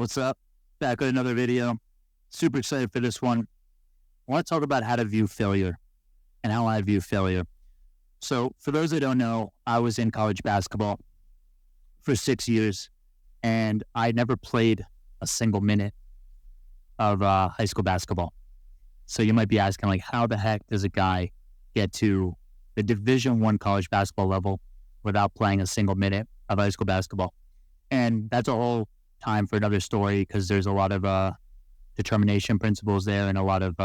What's up? Back with another video. Super excited for this one. I want to talk about how to view failure and how I view failure. So for those that don't know, I was in college basketball for 6 years and I never played a single minute of high school basketball. So you might be asking, like, how the heck does a guy get to the Division I college basketball level without playing a single minute of high school basketball? And that's a whole time for another story, because there's a lot of determination principles there and a lot of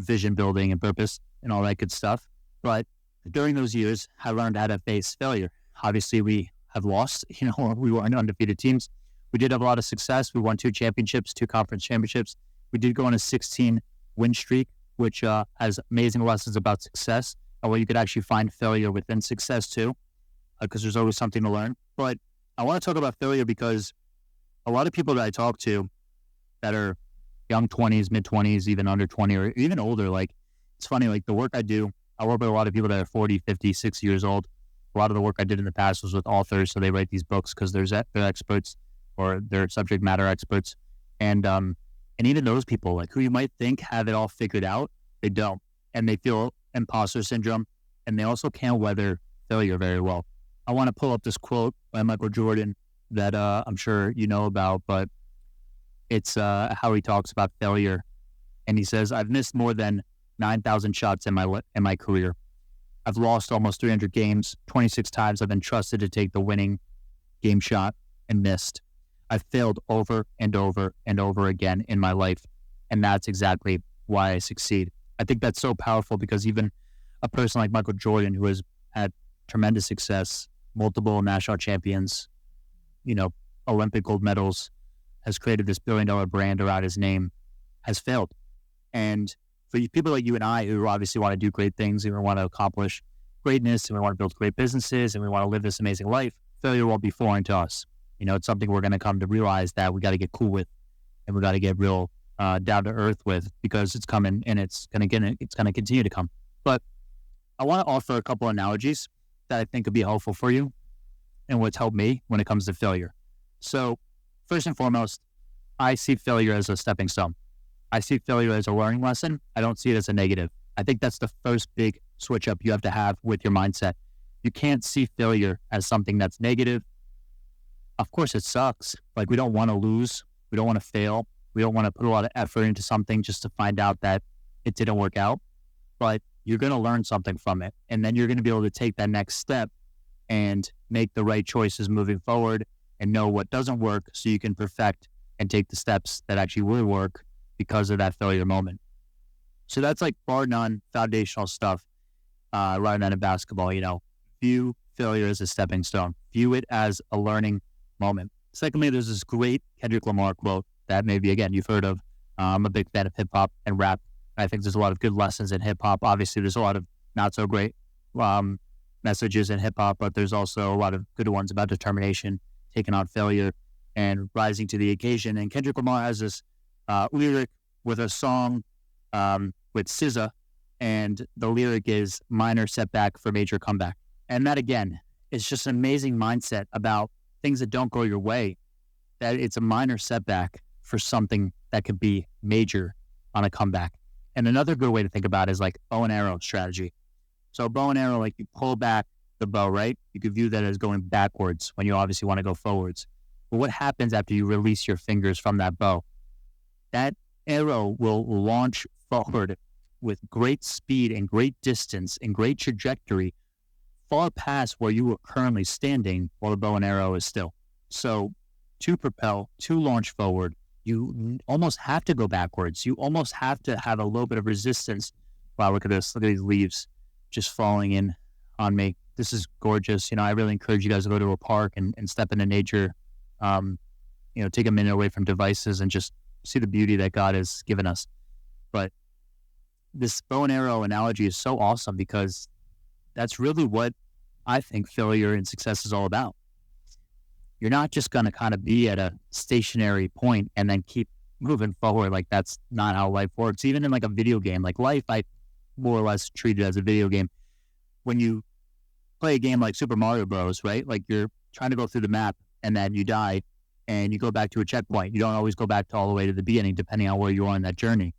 vision building and purpose and all that good stuff. But during those years, I learned how to face failure. Obviously, we have lost. We weren't undefeated teams. We did have a lot of success. We won 2 championships, 2 conference championships. We did go on a 16-win streak, which has amazing lessons about success and where you could actually find failure within success too, because there's always something to learn. But I want to talk about failure because a lot of people that I talk to that are young 20s, mid 20s, even under 20 or even older, like, it's funny, like the work I do, I work with a lot of people that are 40, 50, 60 years old. A lot of the work I did in the past was with authors. So they write these books because they're experts or they're subject matter experts. And even those people, like, who you might think have it all figured out, they don't. And they feel imposter syndrome, and they also can't weather failure very well. I want to pull up this quote by Michael Jordan that I'm sure you know about, but it's how he talks about failure. And he says, "I've missed more than 9,000 shots in my career. I've lost almost 300 games. 26 times I've been trusted to take the winning game shot and missed. I've failed over and over and over again in my life, and that's exactly why I succeed." I think that's so powerful, because even a person like Michael Jordan, who has had tremendous success, multiple national champions, Olympic gold medals, has created this billion-dollar brand around his name, has failed. And for people like you and I, who obviously want to do great things and we want to accomplish greatness and we want to build great businesses and we want to live this amazing life, failure won't be foreign to us. It's something we're going to come to realize that we got to get cool with, and we got to get real down to earth with, because it's coming and it's going to continue to come. But I want to offer a couple analogies that I think could be helpful for you and what's helped me when it comes to failure. So first and foremost, I see failure as a stepping stone. I see failure as a learning lesson. I don't see it as a negative. I think that's the first big switch up you have to have with your mindset. You can't see failure as something that's negative. Of course, it sucks. Like, we don't want to lose. We don't want to fail. We don't want to put a lot of effort into something just to find out that it didn't work out. But you're going to learn something from it. And then you're going to be able to take that next step and make the right choices moving forward and know what doesn't work, so you can perfect and take the steps that actually will work because of that failure moment. So that's, like, bar none foundational stuff right out of basketball. View failure as a stepping stone. View it as a learning moment. Secondly, there's this great Kendrick Lamar quote that maybe, again, you've heard of. I'm a big fan of hip hop and rap. I think there's a lot of good lessons in hip hop. Obviously, there's a lot of not so great messages in hip hop, but there's also a lot of good ones about determination, taking on failure, and rising to the occasion. And Kendrick Lamar has this lyric with a song with SZA, and the lyric is "minor setback for major comeback." And that, again, is just an amazing mindset about things that don't go your way, that it's a minor setback for something that could be major on a comeback. And another good way to think about it is like bow and arrow strategy. So bow and arrow, like, you pull back the bow, right? You could view that as going backwards when you obviously want to go forwards. But what happens after you release your fingers from that bow? That arrow will launch forward with great speed and great distance and great trajectory, far past where you are currently standing while the bow and arrow is still. So to propel, to launch forward, you almost have to go backwards. You almost have to have a little bit of resistance. Wow, look at this. Look at these leaves just falling in on me. This is gorgeous. I really encourage you guys to go to a park and step into nature. Take a minute away from devices and just see the beauty that God has given us. But this bow and arrow analogy is so awesome, because that's really what I think failure and success is all about. You're not just going to kind of be at a stationary point and then keep moving forward. Like, that's not how life works. Even in, like, a video game, like life, I more or less treat it as a video game. When you play a game like Super Mario Bros., right? Like, you're trying to go through the map and then you die and you go back to a checkpoint. You don't always go back to all the way to the beginning, depending on where you are in that journey.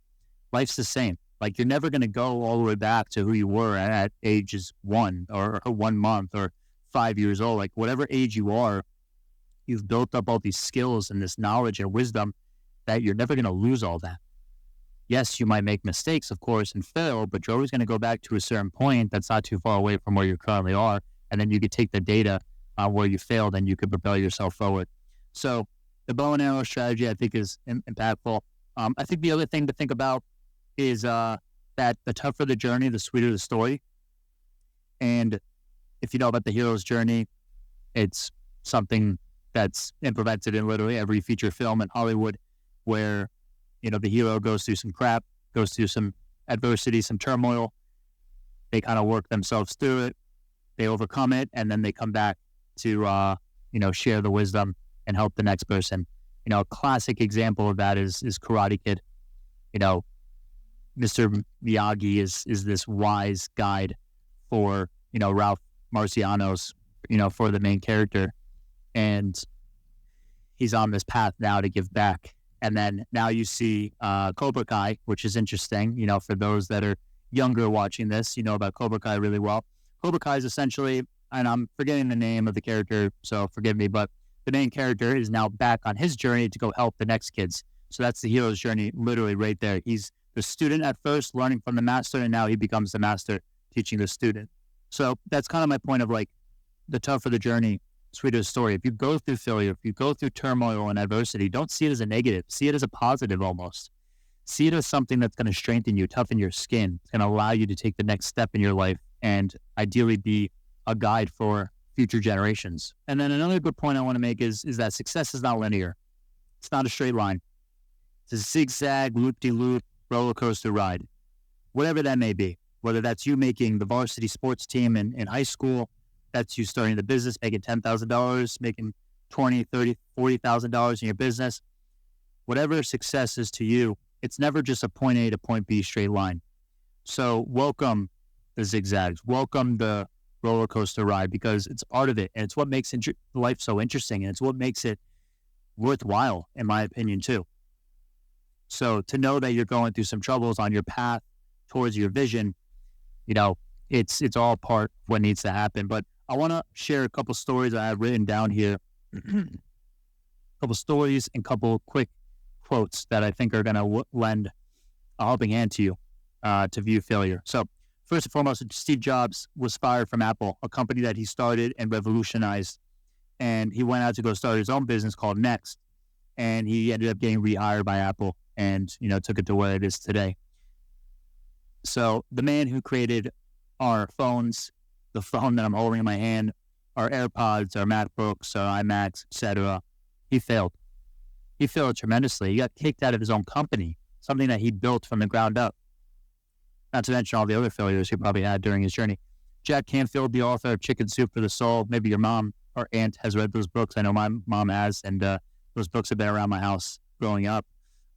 Life's the same. Like, you're never going to go all the way back to who you were at ages 1 or 1 month or 5 years old. Like, whatever age you are, you've built up all these skills and this knowledge and wisdom that you're never going to lose all that. Yes, you might make mistakes, of course, and fail, but you're always going to go back to a certain point that's not too far away from where you currently are. And then you could take the data where you failed and you could propel yourself forward. So the bow and arrow strategy, I think, is impactful. I think the other thing to think about is that the tougher the journey, the sweeter the story. And if you know about the hero's journey, it's something that's implemented in literally every feature film in Hollywood, where, you know, the hero goes through some crap, goes through some adversity, some turmoil. They kind of work themselves through it. They overcome it, and then they come back to, share the wisdom and help the next person. You know, a classic example of that is Karate Kid. You know, Mr. Miyagi is this wise guide for, you know, Ralph Marciano's, you know, for the main character. And he's on this path now to give back. And then now you see Cobra Kai, which is interesting. You know, for those that are younger watching this, you know about Cobra Kai really well. Cobra Kai is essentially, and I'm forgetting the name of the character, so forgive me, but the main character is now back on his journey to go help the next kids. So that's the hero's journey, literally right there. He's the student at first, learning from the master, and now he becomes the master, teaching the student. So that's kind of my point of, like, the tougher the journey, sweeter the story. If you go through failure, if you go through turmoil and adversity, don't see it as a negative. See it as a positive almost. See it as something that's going to strengthen you, toughen your skin. It's going to allow you to take the next step in your life and ideally be a guide for future generations. And then another good point I want to make is that success is not linear. It's not a straight line. It's a zigzag, loop-de-loop roller coaster ride, whatever that may be. Whether that's you making the varsity sports team in high school, that's you starting the business, making $10,000, making $20,000, $30,000, $40,000 in your business. Whatever success is to you, it's never just a point A to point B straight line. So welcome the zigzags, welcome the roller coaster ride, because it's part of it, and it's what makes life so interesting, and it's what makes it worthwhile, in my opinion, too. So to know that you're going through some troubles on your path towards your vision, you know, it's all part of what needs to happen. But I want to share a couple stories I have written down here, a couple stories and couple quick quotes that I think are going to lend a helping hand to you to view failure. So first and foremost, Steve Jobs was fired from Apple, a company that he started and revolutionized. And he went out to go start his own business called Next. And he ended up getting rehired by Apple and, you know, took it to where it is today. So the man who created our phones, the phone that I'm holding in my hand, our AirPods, our MacBooks, our iMacs, etc., he failed. He failed tremendously. He got kicked out of his own company, something that he built from the ground up. Not to mention all the other failures he probably had during his journey. Jack Canfield, the author of Chicken Soup for the Soul, maybe your mom or aunt has read those books. I know my mom has, and those books have been around my house growing up.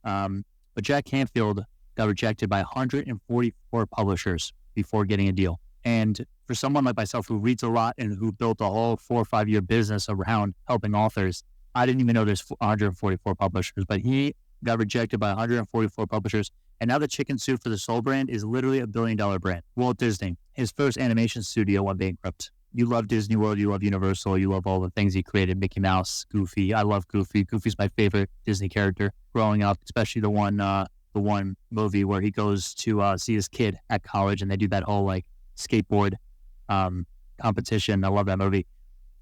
But Jack Canfield got rejected by 144 publishers before getting a deal. And for someone like myself who reads a lot and who built a whole 4 or 5 year business around helping authors, I didn't even know there's 144 publishers, but he got rejected by 144 publishers. And now the Chicken Soup for the Soul brand is literally $1 billion brand. Walt Disney, his first animation studio went bankrupt. You love Disney World, you love Universal, you love all the things he created, Mickey Mouse, Goofy. I love Goofy. Goofy's my favorite Disney character growing up, especially the one movie where he goes to see his kid at college and they do that whole like skateboard competition. I love that movie.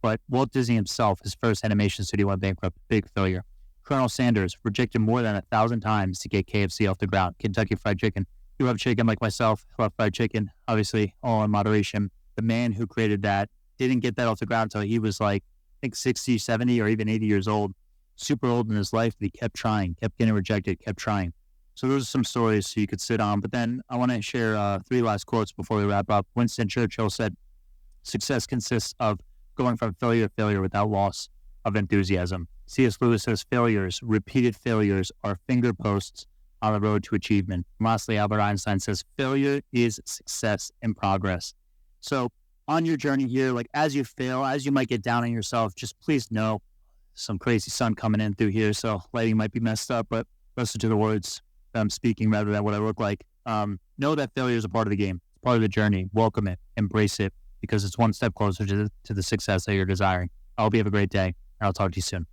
But Walt Disney himself, his first animation studio went bankrupt, big failure. Colonel Sanders rejected more than 1,000 times to get KFC off the ground. Kentucky Fried Chicken. You love chicken like myself. I love fried chicken, obviously, all in moderation. The man who created that didn't get that off the ground until he was like, I think 60, 70, or even 80 years old. Super old in his life, but he kept trying, kept getting rejected, kept trying. So those are some stories so you could sit on. But then I want to share 3 last quotes before we wrap up. Winston Churchill said, "Success consists of going from failure to failure without loss of enthusiasm." C.S. Lewis says, repeated failures are finger posts on the road to achievement. And lastly, Albert Einstein says, failure is success in progress. So on your journey here, like as you fail, as you might get down on yourself, just please know some crazy sun coming in through here, so lighting might be messed up, but listen to the words that I'm speaking rather than what I look like. Know that failure is a part of the game. It's part of the journey. Welcome it. Embrace it, because it's one step closer to the success that you're desiring. I hope you have a great day, and I'll talk to you soon.